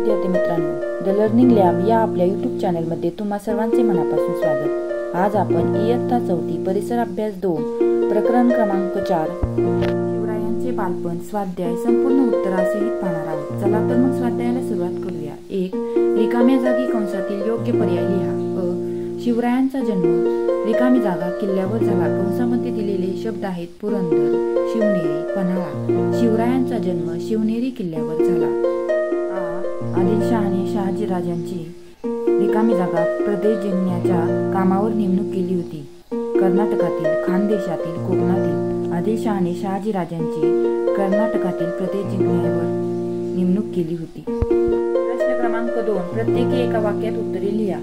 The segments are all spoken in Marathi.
विद्यार्थी मित्रांनो, द लर्निंग लॅब या आपल्या यूट्यूब चॅनलमध्ये तुम्हा सर्वांचे मनापासून स्वागत। आज आपण इयत्ता 4 परिसर अभ्यास 2 प्रकरण क्रमांक 4 शिवरायांचे बालपण स्वाध्याय संपूर्ण उत्तरासहित पाहणार आहोत। चला तर मग स्वाध्यायाला सुरुवात करूया। 1. रिकाम्या जागी कंसातील योग्य पर्याय लिहा। शिवरायांचा जन्म रिकामी जागा किल्ल्यावर झाला। कंसामध्ये दिलेले शब्द आहेत पुरंदर, शिवनेरी, पन्हाळा। शिवरायांचा जन्म शिवनेरी किल्ल्यावर झाला। आदिलशहाने शहाजीराजांची रिकामी जागा प्रदेश जिंकण्याच्या कामावर नेमणूक केली होती। कर्नाटकातील, खानदेशातील, कोकणातील आदिलशहाने शहाजीराजांची कर्नाटकातील प्रदेश जिंकण्यावर नेमणूक केली होती। प्रश्न क्रमांक 2 प्रत्येकी एका वाक्यात उत्तरे लिहा।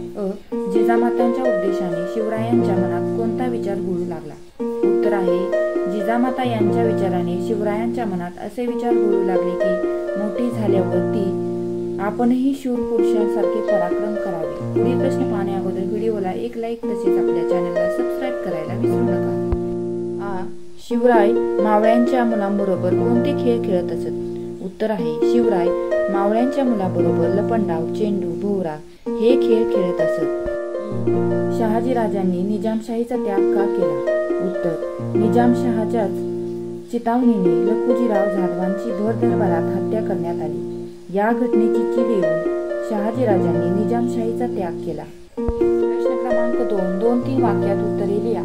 जिजामातांच्या उद्देशाने शिवरायांच्या मनात कोणता विचार घोळू लागला? उत्तर आहे जिजामाता यांच्या विचाराने शिवरायांच्या मनात असे विचार घोळू लागले की मोठी झाल्यावर ती आपणही शूर पुरुषांसारखे पराक्रम करावे। पुढील प्रश्न पाहण्या अगोदर व्हिडिओला एक लाईक तसेच आपल्या चॅनलला सबस्क्राईब करायला विसरू नका। शिवराय मावळ्यांच्या मुलांबरोबर कोणते खेळ खेळत असत? उत्तर आहे शिवराय मावळ्यांच्या मुलाबरोबर लपंडाव, चेंडू, भोवरा हे खेळ खेळत असत। शहाजीराजांनी निजामशाहीचा त्याग का केला? उत्तर निजामशहाच्याच चितावणीने लखुजीराव जाधवांची भर दरबारात हत्या करण्यात आली। या घटनेची चीड येऊन शहाजीराजांनी निजामशाहीचा त्याग केला। प्रश्न क्रमांक 2 वाक्यात उत्तरे लिहा।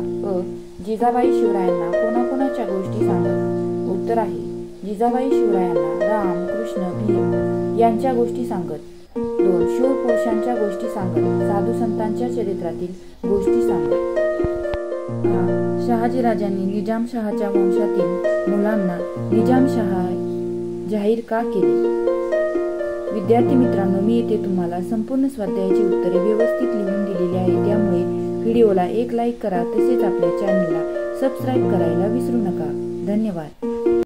जिजाबाई शिवरायांना कोणाकोणाच्या गोष्टी सांगत? उत्तर आहे जिजाबाई शिवरायांना राम, कृष्ण, भीम यांच्या गोष्टी सांगत। 2 शूर पुरुषांच्या गोष्टी सांगत, साधू संतांच्या चरित्रातील गोष्टी सांगत। शहाजीराजांनी निजामशहाच्या वंशातील मुलांना निजामशहा जाहीर का केले? विद्यार्थी मित्रांनो, मी येथे तुम्हाला संपूर्ण स्वाध्यायाची उत्तरे व्यवस्थित लिहून दिलेली आहे, त्यामुळे व्हिडिओला एक लाईक करा तसेच आपल्या चॅनलला सबस्क्राईब करायला विसरू नका। धन्यवाद।